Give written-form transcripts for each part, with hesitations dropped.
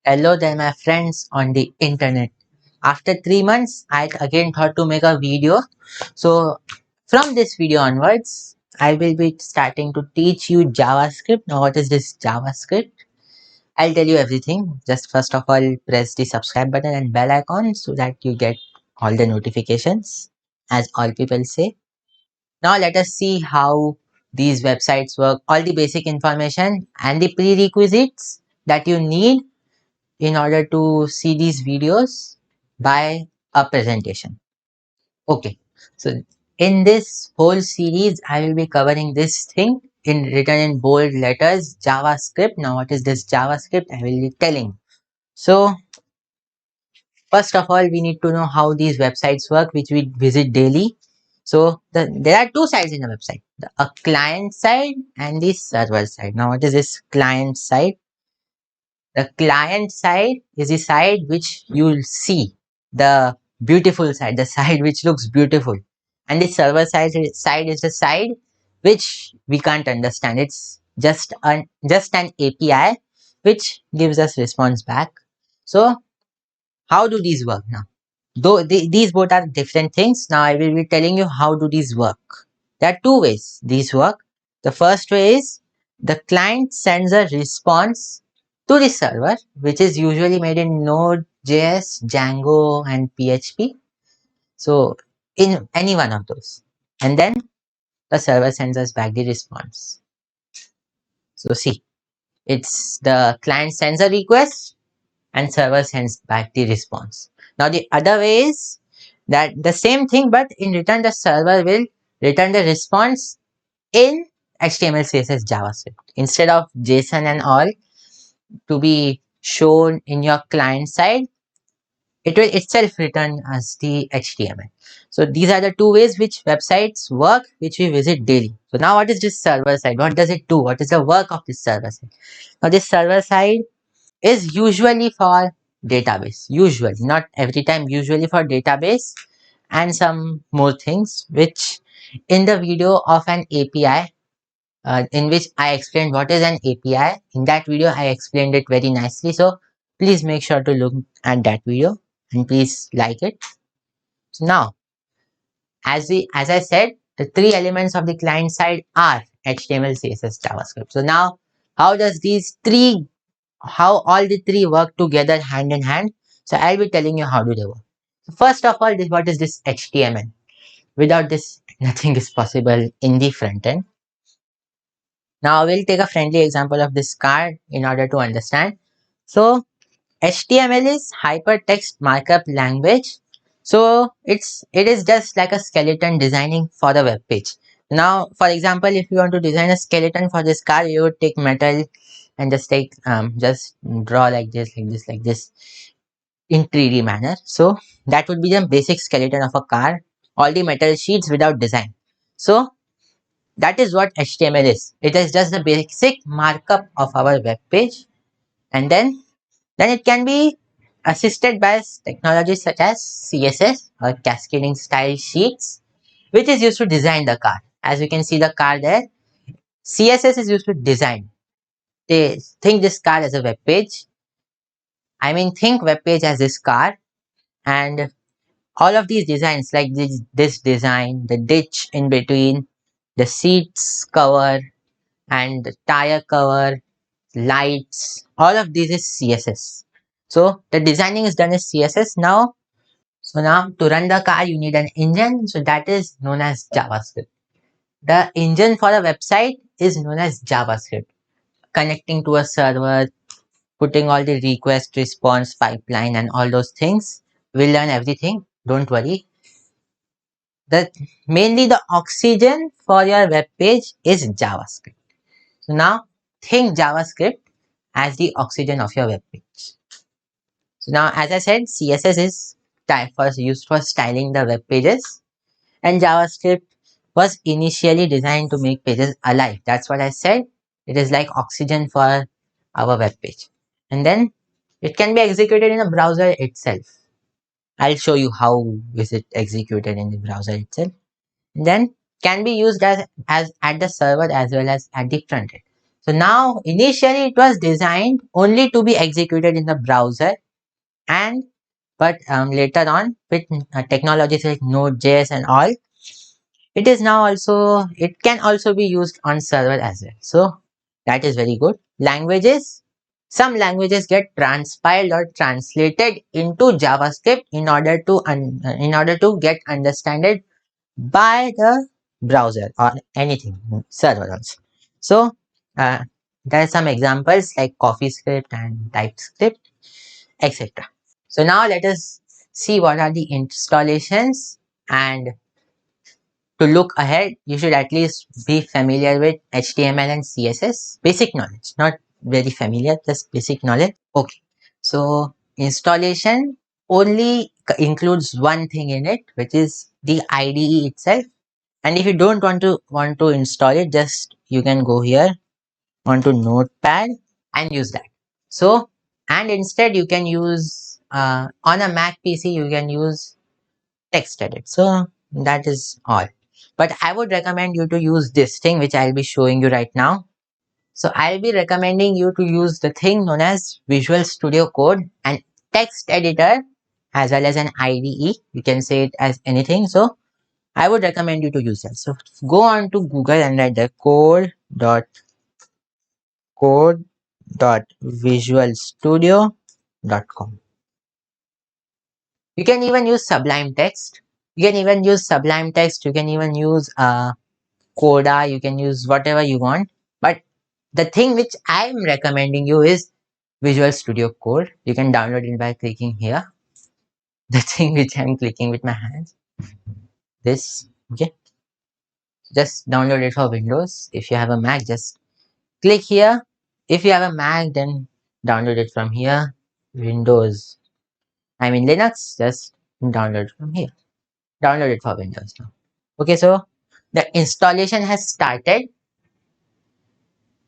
Hello there, my friends on the internet. After 3 months, I again thought to make a video. So, from this video onwards, I will be starting to teach you JavaScript. Now, what is this JavaScript? I'll tell you everything. Just first of all, press the subscribe button and bell icon so that you get all the notifications, as all people say. Now, let us see how these websites work, all the basic information and the prerequisites that you need in order to see these videos by a presentation. Okay, so in this whole series, I will be covering this thing in written in bold letters, JavaScript. Now, what is this JavaScript? I will be telling. So, first of all, we need to know how these websites work, which we visit daily. So, there are two sides in a website, a client side and the server side. Now, what is this client side? The client side is the side which you'll see, the beautiful side, the side which looks beautiful. And the side is the side which we can't understand. It's just an API which gives us response back. So how do these work now? Though these both are different things, now I will be telling you how do these work. There are two ways these work. The first way is the client sends a response to the server, which is usually made in Node.js, Django, and PHP. So in any one of those. And then the server sends us back the response. So see, it's the client sends a request and server sends back the response. Now the other way is that the same thing, but in return the server will return the response in HTML, CSS, JavaScript instead of JSON and all to be shown in your client side. It will itself return as the HTML. So these are the two ways which websites work, which we visit daily. So now what is this server side? What does it do? What is the work of this server side? Now this server side is usually for database, usually not every time, usually for database and some more things, which in the video of an API, in which I explained what is an API. In that video I explained it very nicely, so please make sure to look at that video and please like it. So now, as I said, the three elements of the client side are HTML, CSS, JavaScript. So now, how all the three work together hand in hand. So I'll be telling you how do they work. So first of all, what is this HTML? Without this, nothing is possible in the front end. Now we'll take a friendly example of this card in order to understand. So HTML is hypertext markup language. So it is just like a skeleton designing for the web page. Now, for example, if you want to design a skeleton for this car, you would take metal and just draw like this, like this, like this in 3D manner. So that would be the basic skeleton of a car, all the metal sheets without design. So that is what HTML is. It is just the basic markup of our web page, and then it can be assisted by technologies such as CSS or cascading style sheets, which is used to design the car. As you can see the car there, CSS is used to design. They think this car as a web page. I mean, think web page as this car, and all of these designs like this design, the ditch in between, the seats cover and the tire cover, lights, all of this is CSS. So the designing is done as CSS now. So now to run the car you need an engine, so that is known as JavaScript. The engine for a website is known as JavaScript. Connecting to a server, putting all the request response pipeline and all those things. We'll learn everything, don't worry. The mainly the oxygen for your web page is JavaScript. So now think JavaScript as the oxygen of your web page. So now, as I said, CSS is used for styling the web pages, and JavaScript was initially designed to make pages alive. That's what I said. It is like oxygen for our web page. And then it can be executed in a browser itself. I'll show you how is it executed in the browser itself. And then can be used as at the server as well as at the front end. So now initially it was designed only to be executed in the browser, and later on with technologies like Node.js and all, it can also be used on server as well. So that is very good. Languages, some languages get transpiled or translated into JavaScript in order to get understood by the browser or anything server also. So uh, there are some examples like CoffeeScript and TypeScript, etc. So now let us see what are the installations, and to look ahead, you should at least be familiar with HTML and CSS. Basic knowledge, not very familiar, just basic knowledge. Okay. So installation only includes one thing in it, which is the IDE itself. And if you don't want to install it, just you can go here onto Notepad and use that. So, and instead you can use on a Mac PC, you can use text edit. So that is all. But I would recommend you to use this thing which I'll be showing you right now. So I'll be recommending you to use the thing known as Visual Studio Code and text editor, as well as an IDE. You can say it as anything. So I would recommend you to use that. So go on to Google and write the code.visualstudio.com. You can even use Sublime Text. You can even use Sublime Text. You can even use Coda. You can use whatever you want. But the thing which I'm recommending you is Visual Studio Code. You can download it by clicking here. The thing which I'm clicking with my hands. This. Okay. Just download it for Windows. If you have a Mac, just click here. If you have a Mac, then download it from here. Windows. I mean Linux, just download it from here. Download it for Windows now. Okay, so the installation has started,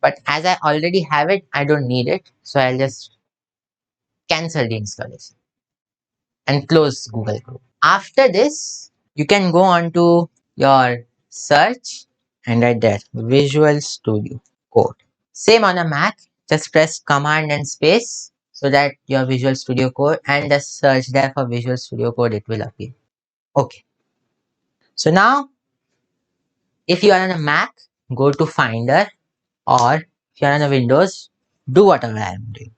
but as I already have it, I don't need it. So I'll just cancel the installation and close Google Chrome. After this, you can go on to your search and write there Visual Studio Code. Same on a Mac, just press Command and space so that your Visual Studio Code, and just search there for Visual Studio Code, it will appear. Okay. So now, if you are on a Mac, go to Finder, or if you are on a Windows, do whatever I am doing.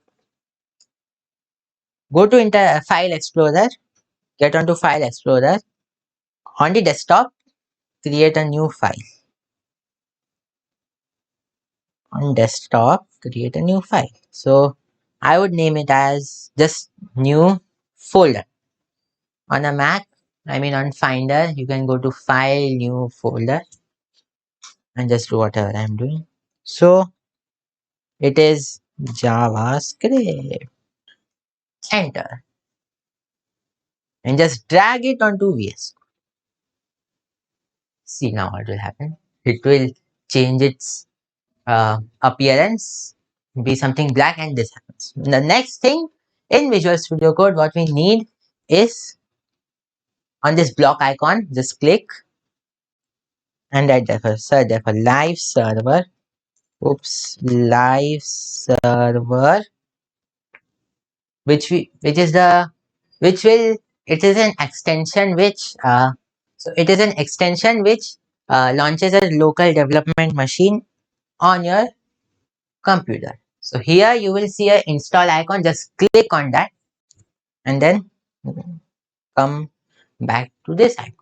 Go to File Explorer, get onto File Explorer. On the desktop, create a new file. On desktop, create a new file. So I would name it as just new folder. On a Mac, I mean on Finder, you can go to File, New Folder, and just do whatever I'm doing. So it is JavaScript. Enter. And just drag it onto VS. See now what will happen. It will change its appearance, be something black, and this happens. The next thing in Visual Studio Code, what we need is on this block icon, just click and write search for live server. Oops, live server, which is the which will it is an extension which launches a local development machine on your computer. So here you will see an install icon. Just click on that and then come back to this icon.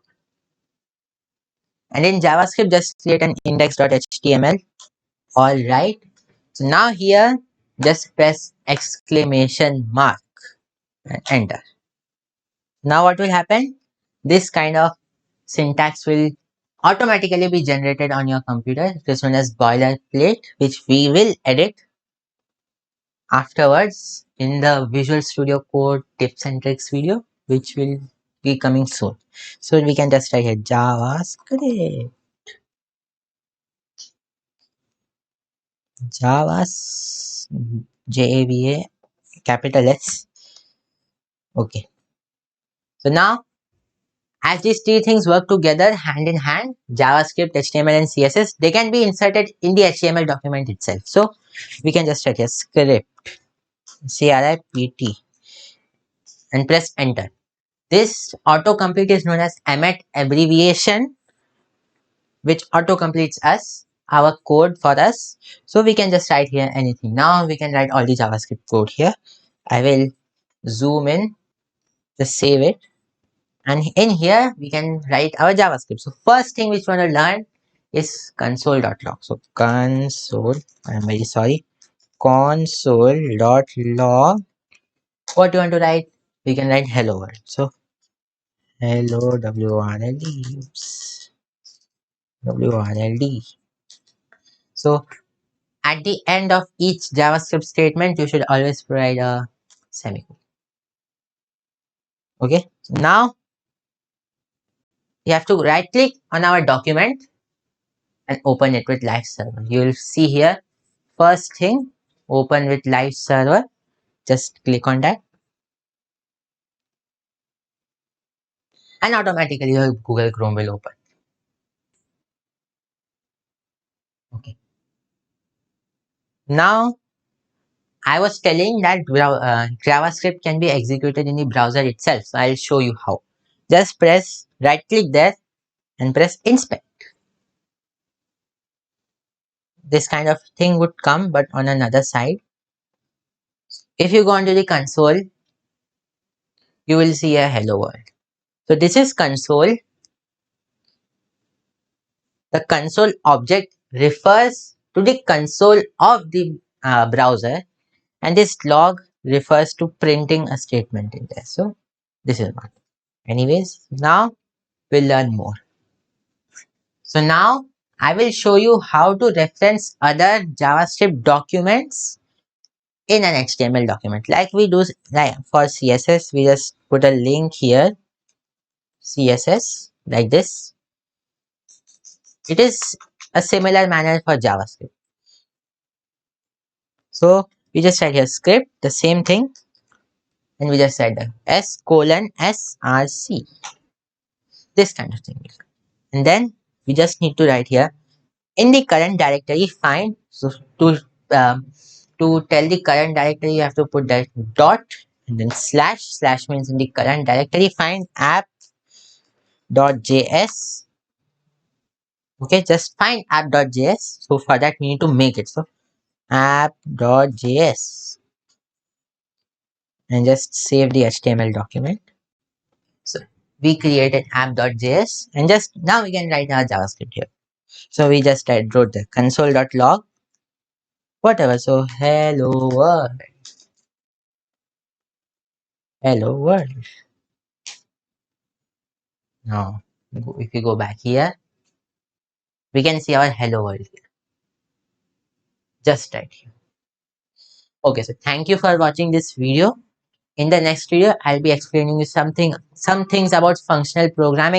And in JavaScript, just create an index.html. All right. So now here, just press exclamation mark and enter. Now what will happen? This kind of syntax will automatically be generated on your computer. It is known as boilerplate, which we will edit afterwards in the Visual Studio Code tips and tricks video, which will be coming soon. So we can just write here JavaScript. JAVA capital S. Okay. So now As these three things work together hand in hand, JavaScript, HTML, and CSS, they can be inserted in the HTML document itself. So we can just write here script, CRIPT, and press enter. This autocomplete is known as Emmet abbreviation, which auto completes us our code for us. So we can just write here anything. Now we can write all the JavaScript code here. I will zoom in, just save it, and in here we can write our JavaScript. So first thing which we want to learn is console.log. So console, I'm very sorry, console.log. What you want to write? We can write hello world. So hello WRLD. Oops. WRLD. So at the end of each JavaScript statement, you should always provide a semicolon. Okay. So now you have to right click on our document and open it with live server. You will see here first thing, open with live server. Just click on that and automatically your Google Chrome will open. Okay. Now I was telling that JavaScript can be executed in the browser itself. So I'll show you how. Just press right click there and press inspect. This kind of thing would come, but on another side. If you go onto the console, you will see a hello world. So this is console. The console object refers to the console of the browser, and this log refers to printing a statement in there. So this is one. Anyways, now we'll learn more. So now I will show you how to reference other JavaScript documents in an HTML document. Like we do like for CSS, we just put a link here, CSS, like this. It is a similar manner for JavaScript. So we just write here script, the same thing, and we just said S:\src, this kind of thing. And then we just need to write here in the current directory find. So to tell the current directory, you have to put that dot and then slash. Slash means in the current directory find app.js. Okay, just find app.js. So for that we need to make it. So app.js and just save the HTML document. So we created app.js and just now we can write our JavaScript here. So we just wrote the console.log, whatever. So hello world. Hello world. Now if you go back here, we can see our hello world here. Just right here. Okay, so thank you for watching this video. In the next video, I'll be explaining you some things about functional programming.